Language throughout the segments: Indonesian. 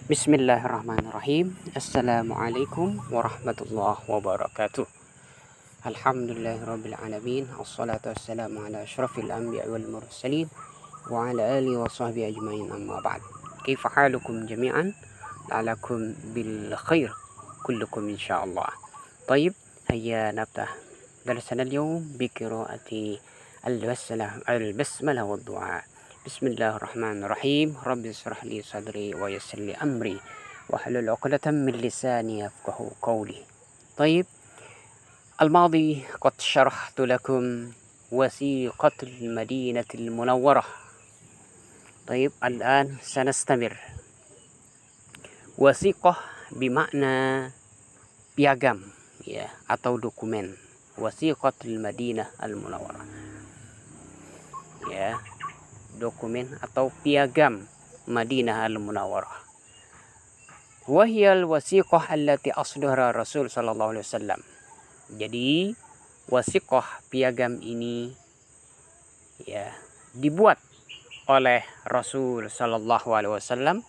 Bismillahirrahmanirrahim. Assalamualaikum warahmatullahi wabarakatuh. Alhamdulillahirabbil alamin. Wassalatu wassalamu ala asyrafil anbiya'i wal mursalin wa ala alihi wa sahbihi ajmain, amma ba'd. Kaifa halukum jami'an? La'alakum bil khair kullukum insyaallah. طيب هيا نفتح درسنا اليوم بقراءة البسملة والدعاء. بسم الله الرحمن الرحيم. رب اشرح لي صدري ويسر لي أمري واحلل عقدة من لساني يفقهوا قولي. طيب، الماضي قد شرحت لكم وثيقة المدينة المنورة. طيب، الآن سنستمر. وثيقة بمعنى piagam, ya, atau dokumen. Wasiqatul Madinah al-Munawwarah, ya, dokumen atau piagam Madinah al-Munawwarah. Wahiyal wasiqah allati asdara Rasul sallallahu alaihi wasallam. Jadi wasiqah, piagam ini, ya, dibuat oleh Rasul sallallahu alaihi wasallam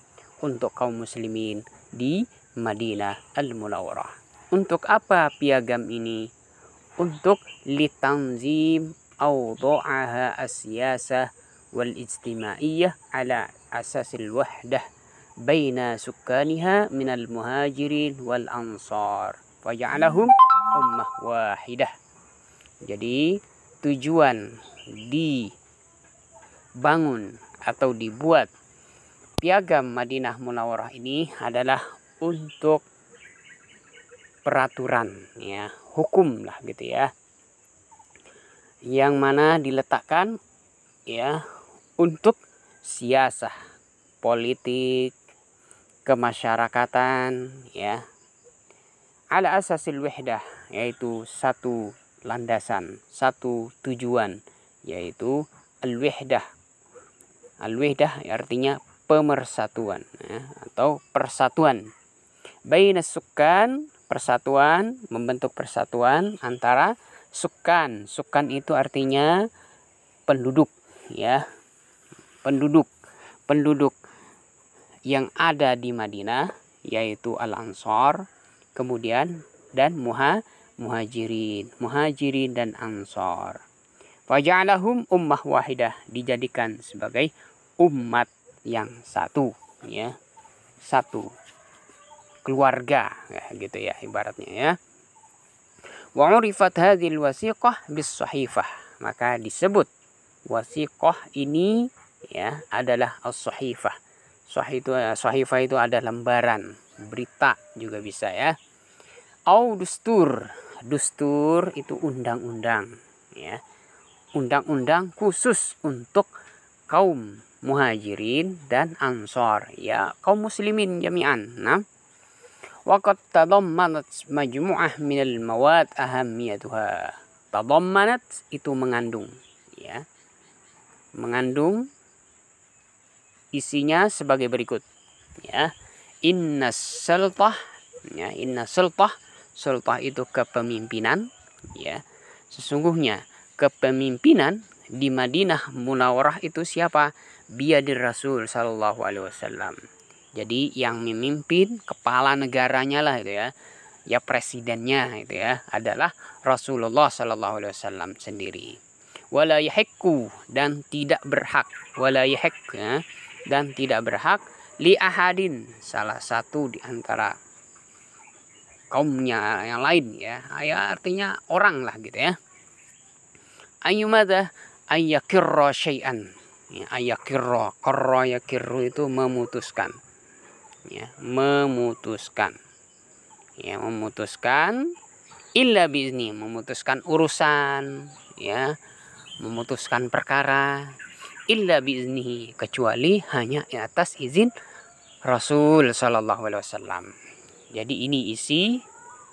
untuk kaum muslimin di Madinah al-Munawwarah. Untuk apa piagam ini? Untuk litanzim awda'aha as-siyasah wal ijtimaiyah ala asasil wahdah baina sukkaniha minal muhajirin wal ansar faja'alahum ummah wahidah. Jadi tujuan dibangun atau dibuat piagam Madinah Munawwarah ini adalah untuk peraturan, ya, hukum lah gitu ya, yang mana diletakkan, ya, untuk siasah, politik, kemasyarakatan, ya, ala asasil wahdah, yaitu satu landasan, satu tujuan, yaitu al-wahdah. Al-wahdah artinya pemersatuan, ya, atau persatuan. Baina sukkan, persatuan, membentuk persatuan antara sukkan. Sukkan itu artinya penduduk, ya, penduduk yang ada di Madinah, yaitu al-ansar, kemudian dan muhajirin dan ansar. Faja'alahum ummah wahidah, dijadikan sebagai umat yang satu, ya, satu keluarga, ya, gitu ya ibaratnya, ya. Wa urifat hadhil wasiqah bis sahifah, maka disebut wasiqah ini, ya, adalah as-sahifah. Sahifah itu ada lembaran, berita juga bisa, ya. Au dustur itu undang-undang, ya, undang-undang khusus untuk kaum muhajirin dan ansar, ya, kaum muslimin jami'an. Nah, waqad tadammanat majmu'ah minal mawad ahammiyatuha. Tadammanat itu mengandung, ya, mengandung isinya sebagai berikut, ya. Inna sultah, ya, sultah itu kepemimpinan, ya. Sesungguhnya kepemimpinan di Madinah Munawwarah itu siapa? Biadir Rasul sallallahu alaihi wasallam. Jadi yang memimpin, kepala negaranya lah itu, ya, ya presidennya itu, ya, adalah Rasulullah sallallahu alaihi wasallam sendiri. Wala yahiqqu, dan tidak berhak, wala yahiq, ya, dan tidak berhak li ahadin, salah satu di antara kaumnya yang lain, ya, ya artinya orang lah gitu, ya. Ayyumadha ayyakirra syai'an, ya, ayyakirra, qarra yakirru itu memutuskan, ya, memutuskan, ya, memutuskan illa biizni, memutuskan urusan, ya, memutuskan perkara illa biiznihi, kecuali hanya atas izin Rasul sallallahu alaihi wasallam. Jadi ini isi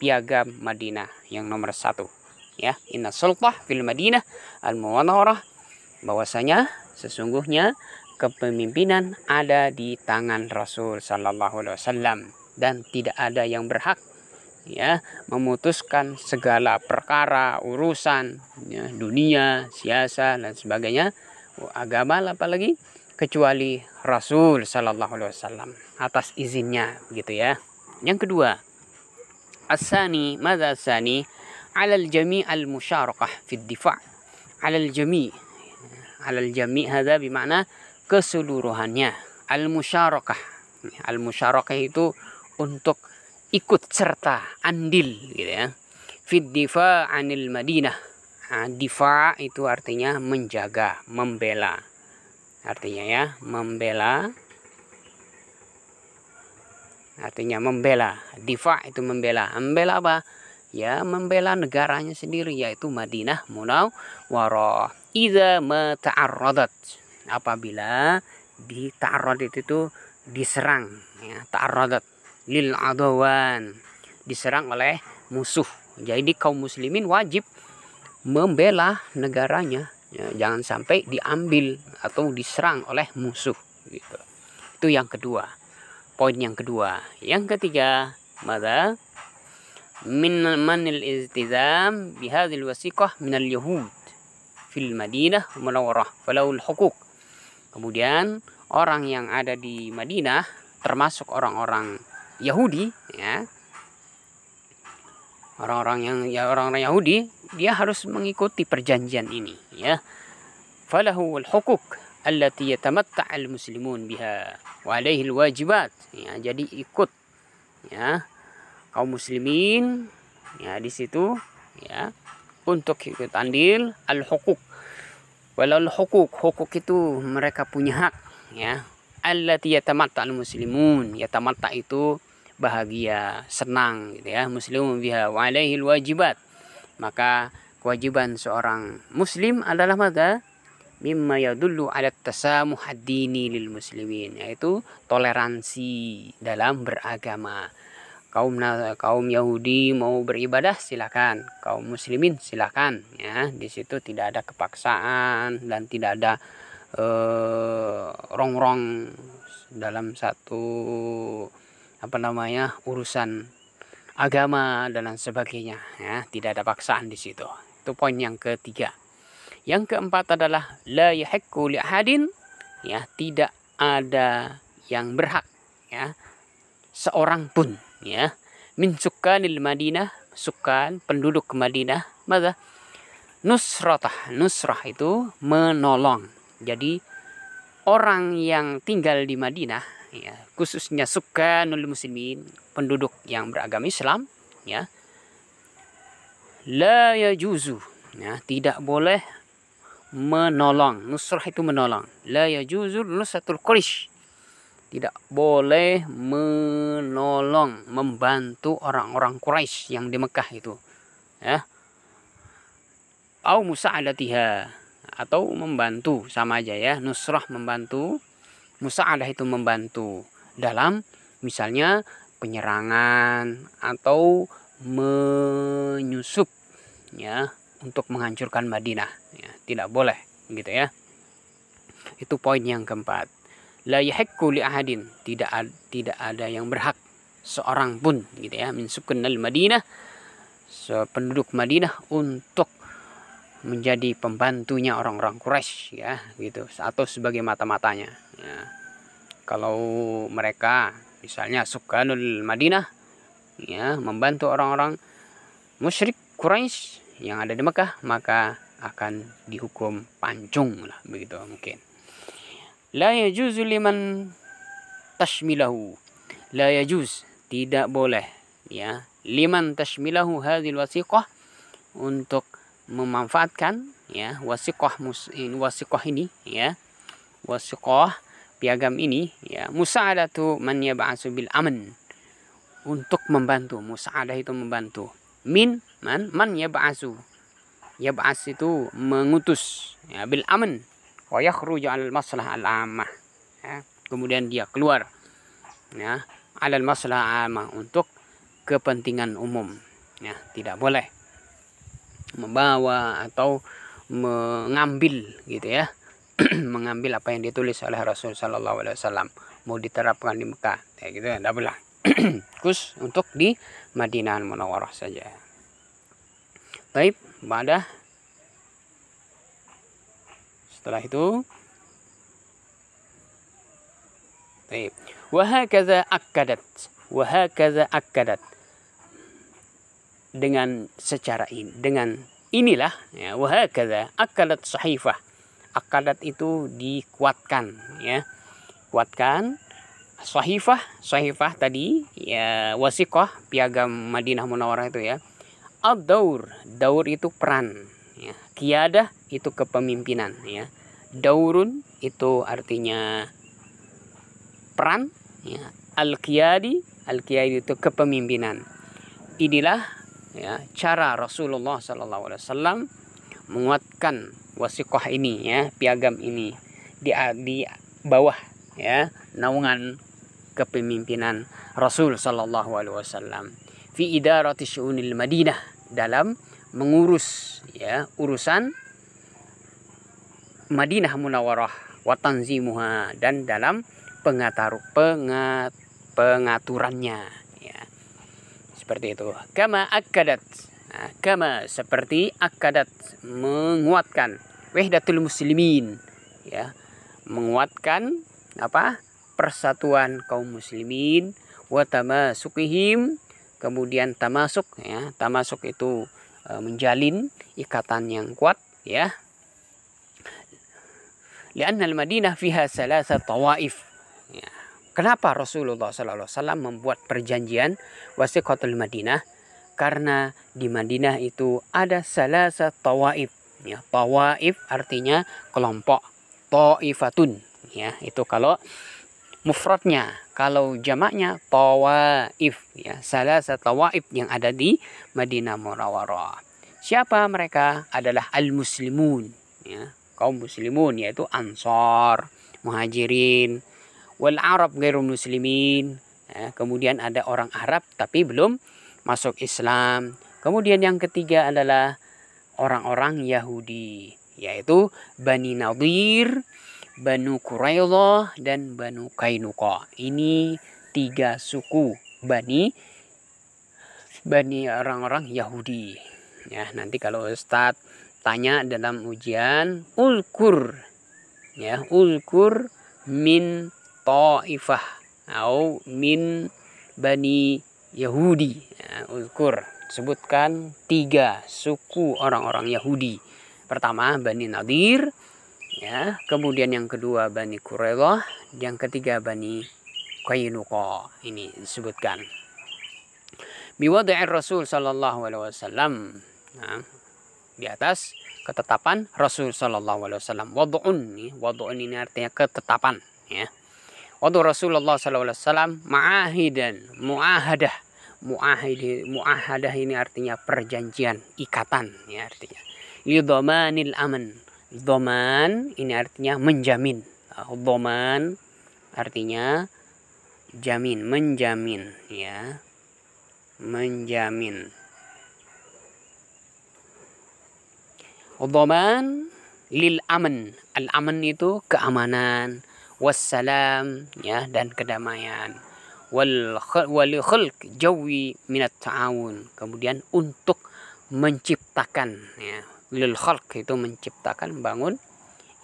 piagam Madinah yang nomor 1, ya. Inna sultah fil Madinah al-Munawwarah, bahwasanya sesungguhnya kepemimpinan ada di tangan Rasul sallallahu alaihi wasallam dan tidak ada yang berhak, ya, memutuskan segala perkara urusan, ya, dunia, siasa dan sebagainya, agama apalagi, kecuali Rasul sallallahu alaihi wasallam atas izinnya, begitu ya. Yang kedua, as-sani, madza as-sani? 'Ala al-jami' al-musyarakah fi ad-difa'. 'Ala al-jami'. 'Ala al-jami' hadza bermakna keseluruhannya. Al-musyarakah. Al-musyarakah itu untuk ikut serta, andil, gitu ya. Fi ad-difa' 'anil Madinah. Nah, difa' itu artinya menjaga, membela. Artinya ya, membela. Artinya membela. Difa' itu membela. Membela apa? Ya, membela negaranya sendiri, yaitu Madinah Munawwarah. Idza ma ta'arradat. Apabila ta'arradat itu diserang, ya, ta'arradat lil adawan, diserang oleh musuh. Jadi kaum muslimin wajib membela negaranya, ya, jangan sampai diambil atau diserang oleh musuh, gitu. Itu yang kedua. Poin yang kedua. Yang ketiga, mada min manil iltizam bihadhil wasiqah min al-yahud fil Madinah Munawwarah falahul hukuk. Kemudian orang yang ada di Madinah termasuk orang-orang Yahudi, ya. Orang-orang Yahudi, dia harus mengikuti perjanjian ini, ya. Falahu al-hukuk allati yatamatta' al-muslimun biha wa alaihi al-wajibat. Ya, jadi ikut, ya, kaum muslimin, ya, di situ, ya, untuk ikut andil al-hukuk. Walau hukuk, hukuk itu mereka punya hak, ya. Allati yatamatta' al-muslimun. Yatamatta' itu bahagia, senang, gitu ya. Muslimun biha wa alaihi wajibat. Maka kewajiban seorang muslim adalah maka mimma yadullu ala tasamuh ad-dini lil muslimin, yaitu toleransi dalam beragama. Kaum Yahudi mau beribadah silakan, kaum muslimin silakan, ya. Di situ tidak ada kepaksaan dan tidak ada rongrong dalam satu urusan agama dan lain sebagainya, ya. Tidak ada paksaan di situ. Itu poin yang ketiga. Yang keempat adalah la yahiqqu li ahadin, ya, tidak ada yang berhak, ya, seorang pun, ya, min sukkanil Madinah, sukan penduduk Madinah, maka nusrah itu menolong. Jadi orang yang tinggal di Madinah, ya, khususnya sukkanul muslimin, penduduk yang beragama Islam, ya, la yajuzu, ya, tidak boleh menolong. Nusrah itu menolong. La yajuzu nusratul Quraisy, tidak boleh menolong, membantu orang-orang Quraisy yang di Mekah itu, ya. Au musa'adatiha, atau membantu, sama aja, ya. Nusrah membantu, musa'adah itu membantu dalam misalnya penyerangan atau menyusup, ya, untuk menghancurkan Madinah, ya. Tidak boleh, gitu ya. Itu poin yang keempat. La yahiqqu li ahadin, tidak ada yang berhak seorang pun, gitu ya, min sukunal Madinah, penduduk Madinah, untuk menjadi pembantunya orang-orang Quraisy, ya, gitu, atau sebagai mata-matanya, ya. Kalau mereka misalnya sukanul Madinah, ya, membantu orang-orang musyrik Quraisy yang ada di Mekah, maka akan dihukum pancung lah, begitu mungkin. La yajuzu liman tashmilahu, la yajuz, tidak boleh, ya, liman tashmilahu hadhil wasiqah, untuk memanfaatkan, ya, wasiqah ini, ya, wasiqah piagam ini, ya, musa'adatu man yab'asu bil aman, untuk membantu. Musa'adah itu membantu. Min man yab'asu, yab'as itu mengutus, ya, bil aman wa yakhruju 'alal maslahah al-'ammah, ya, kemudian dia keluar, ya, 'alal maslahah al-'ammah, untuk kepentingan umum, ya. Tidak boleh membawa atau mengambil, gitu ya, mengambil apa yang ditulis oleh Rasul sallallahu alaihi wasallam mau diterapkan di Mekah, ya, gitu, tidak boleh. Khusus untuk di Madinah Munawwarah saja. Baik, setelah itu Baik. Wahakaza akkadat. Dengan secara ini, dengan inilah ya, wahakaza akkadat sahifah. Akkadat itu dikuatkan ya. Kuatkan sahifah tadi ya, wasiqah piagam Madinah Munawwarah itu ya. Ad-daur itu peran ya. Qiyadah itu kepemimpinan ya. Daurun itu artinya peran ya. Al-qiyadi itu kepemimpinan. Inilah ya cara Rasulullah SAW menguatkan wasiqah ini ya, piagam ini di bawah ya naungan kepemimpinan Rasul sallallahu alaihi wasallam fi idarati syu'unil Madinah, dalam mengurus ya urusan Madinah Munawwarah wa tanzimuha, dan dalam pengaturannya ya. Seperti itu. Kama akkadat. Nah, kama seperti akkadat menguatkan wahdatul muslimin ya, menguatkan apa? Persatuan kaum muslimin, wa tamasukihim, kemudian tamasuk ya. Tamasuk itu menjalin ikatan yang kuat ya. Lianna al-Madinah fiha salasa tawaif. Ya. Kenapa Rasulullah SAW membuat perjanjian wasiqatul Madinah? Karena di Madinah itu ada salasa tawaif. Ya, tawaif artinya kelompok. Taifatun ya, itu kalau mufradnya. Kalau jamaknya tawaif ya, salasa tawaif yang ada di Madinah Munawwarah. Siapa mereka? Adalah al-muslimun ya, kaum muslimun, yaitu ansar, muhajirin, wal arab ghairu muslimin ya, kemudian ada orang Arab tapi belum masuk Islam. Kemudian yang ketiga adalah orang-orang Yahudi, yaitu Bani Nadir, Banu Quraidah, dan Banu Kainuqa. Ini 3 suku Bani orang-orang Yahudi. Ya, nanti kalau Ustadz tanya dalam ujian, ulkur min ta'ifah atau min Bani Yahudi. Ya, ulkur, sebutkan 3 suku orang-orang Yahudi. Pertama Bani Nadir ya, kemudian yang kedua Bani Quraidah, yang ketiga Bani Kainuqa. Ini disebutkan. Biwadai Rasul sallallahu alaihi wasallam. Nah, di atas ketetapan Rasul sallallahu alaihi wasallam. Wad'un ini artinya ketetapan ya. Wadu Rasulullah sallallahu alaihi wasallam ma'ahidan, muahadah ini artinya perjanjian, ikatan ya artinya. Lidhamanil aman. Dhaman ini artinya menjamin. Dhaman artinya jamin, menjamin ya. Menjamin. Dhaman lil aman. Al-aman itu keamanan, wassalam ya, dan kedamaian. Wal khalq jawi minat ta'awun. Kemudian untuk menciptakan ya. Lil khalq itu menciptakan, bangun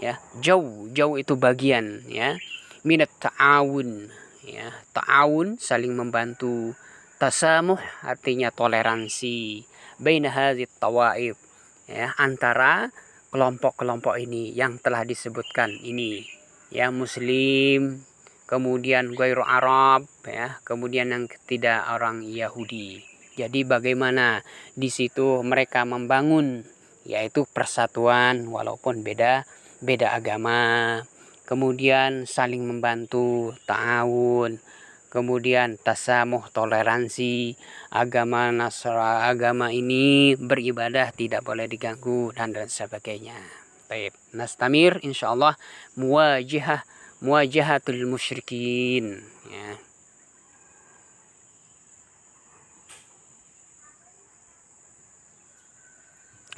ya. Jauh itu bagian ya. Minat ta'awun ya. Ta'awun saling membantu. Tasamuh artinya toleransi. Baina hadzit tawaif ya, antara kelompok-kelompok ini yang telah disebutkan ini ya, muslim, kemudian ghairu Arab ya, kemudian yang tidak orang Yahudi. Jadi bagaimana di situ mereka membangun yaitu persatuan walaupun beda agama, kemudian saling membantu, ta'awun, kemudian tasamuh, toleransi, agama ini beribadah tidak boleh diganggu, dan sebagainya. Baik, nastamir insyaallah muwajahatul musyrikin ya.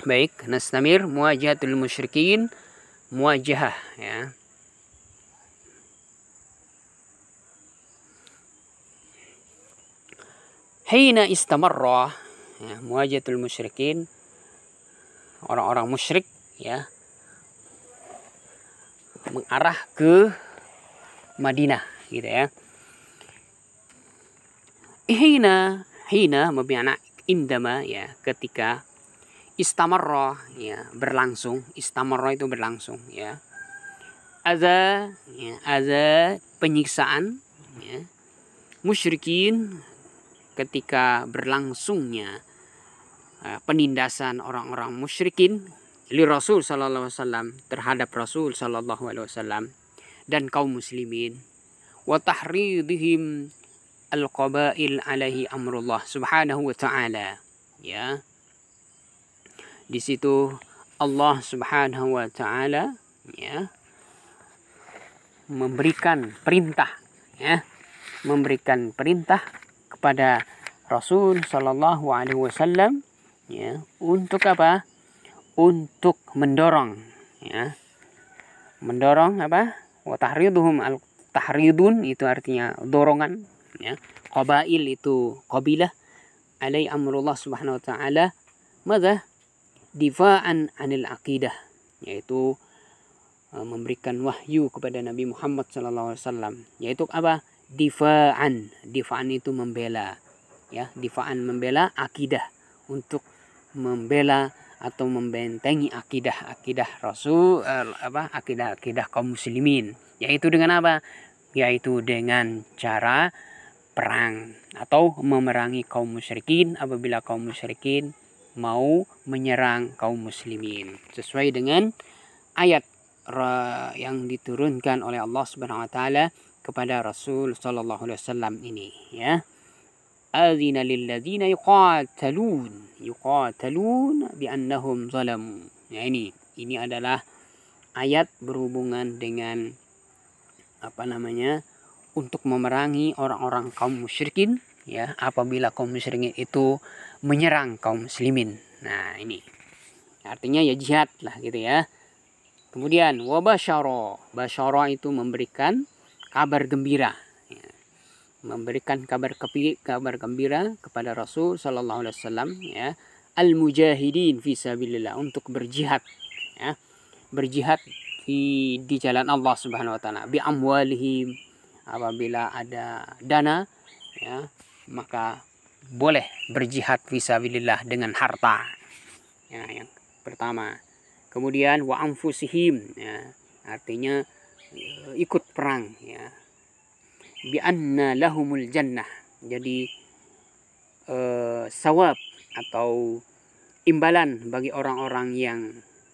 Baik, nastamir muwajahatul musyrikin, muwajahah ya. Hina istamarra ya, muwajahatul musyrikin, orang-orang musyrik ya, mengarah ke Madinah gitu ya. Hina bermakna indama ya, ketika istamarra ya, berlangsung. Istamarra itu berlangsung ya. Ada penyiksaan ya, musyrikin, ketika berlangsungnya penindasan orang-orang musyrikin li Rasul sallallahu alaihi wasallam, terhadap Rasul sallallahu alaihi wasallam dan kaum muslimin, wa tahridihim al-qabail alaihi amrullah subhanahu wa ta'ala ya. Di situ Allah subhanahu wa ta'ala ya memberikan perintah ya, memberikan perintah kepada Rasul sallallahu alaihi wasallam ya, untuk apa? Untuk mendorong ya. Mendorong apa? Wa tahriduhum, tahridun itu artinya dorongan ya. Qabail itu qabilah, alai amrullah subhanahu wa ta'ala madza difa'an anil aqidah, yaitu memberikan wahyu kepada Nabi Muhammad sallallahu alaihi wasallam, yaitu apa? Difa'an itu membela ya, difa'an membela akidah, untuk membela atau membentengi akidah Rasul akidah kaum muslimin, yaitu dengan apa? Yaitu dengan cara perang atau memerangi kaum musyrikin apabila kaum musyrikin mau menyerang kaum muslimin, sesuai dengan ayat yang diturunkan oleh Allah Subhanahu wa taala kepada Rasul sallallahu alaihi wasallam ini ya. Adzina lil ladzina yuqatalun bi annahum zalamu. Ya, ini adalah ayat berhubungan dengan untuk memerangi orang-orang kaum musyrikin ya, apabila kaum musyrikin itu menyerang kaum muslimin. Nah, ini artinya ya jihad lah gitu ya. Kemudian basyara itu memberikan kabar gembira ya. Memberikan kabar gembira kepada Rasul sallallahu alaihi wasallam ya, al-mujahidin fi sabilillah, untuk berjihad ya. Berjihad di jalan Allah Subhanahu wa taala, bi amwalihim, apabila ada dana ya, maka boleh berjihad fi sabilillah dengan harta ya, yang pertama. Kemudian wa anfusihim ya, artinya ikut perang ya. Bi anna lahumul jannah, jadi sawab atau imbalan bagi orang-orang yang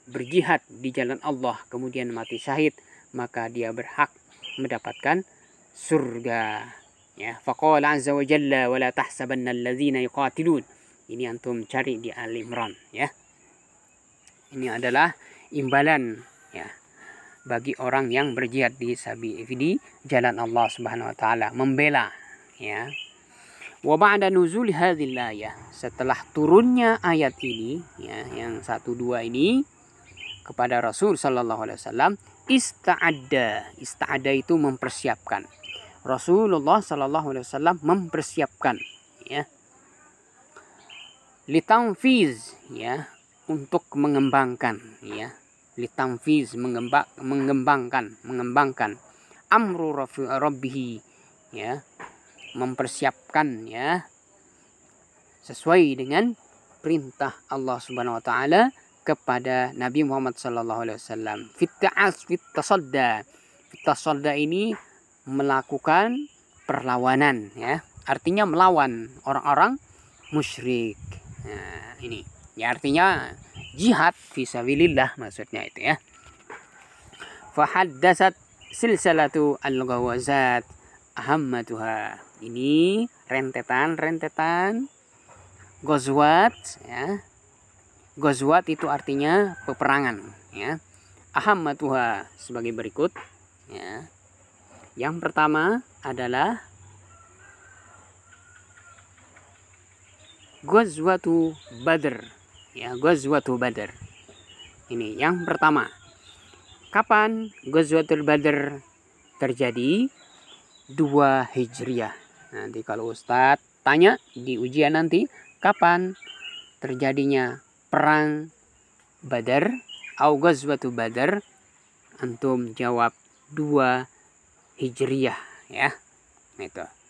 berjihad di jalan Allah kemudian mati syahid, maka dia berhak mendapatkan surga ya. Faqala azza wa jalla wa la tahsabanna allazina yuqatilun. Ini antum cari di Al-Imran ya. Ini adalah imbalan ya bagi orang yang berjihad di jalan Allah Subhanahu wa taala, membela ya. Wa ba'da nuzul hadhil ayah, setelah turunnya ayat ini ya, yang 1 2 ini kepada Rasul sallallahu alaihi wasallam, ista'adda itu mempersiapkan. Rasulullah sallallahu alaihi wasallam mempersiapkan ya, litanfiz ya, untuk mengembangkan ya, litanfiz mengembangkan amru rabbih ya, mempersiapkan ya, sesuai dengan perintah Allah Subhanahu wa taala kepada Nabi Muhammad sallallahu alaihi wasallam. Fit tasadda ini melakukan perlawanan ya, artinya melawan orang-orang musyrik. Nah, ini ya artinya jihad fisabilillah maksudnya itu ya. Fahaddatsat silsilatu al-ghawazat ahammatuha. Ini rentetan ghazwat ya. Ghazwat itu artinya peperangan ya. Ahammatuha sebagai berikut ya. Yang pertama adalah Ghazwatu Badr ya, Ghazwatu Badr. Ini yang pertama. Kapan Ghazwatul Badr terjadi? 2 Hijriah. Nanti kalau Ustadz tanya di ujian nanti, kapan terjadinya perang Badar atau Ghazwatu Badr, antum jawab 2 Hijriah ya. Itu.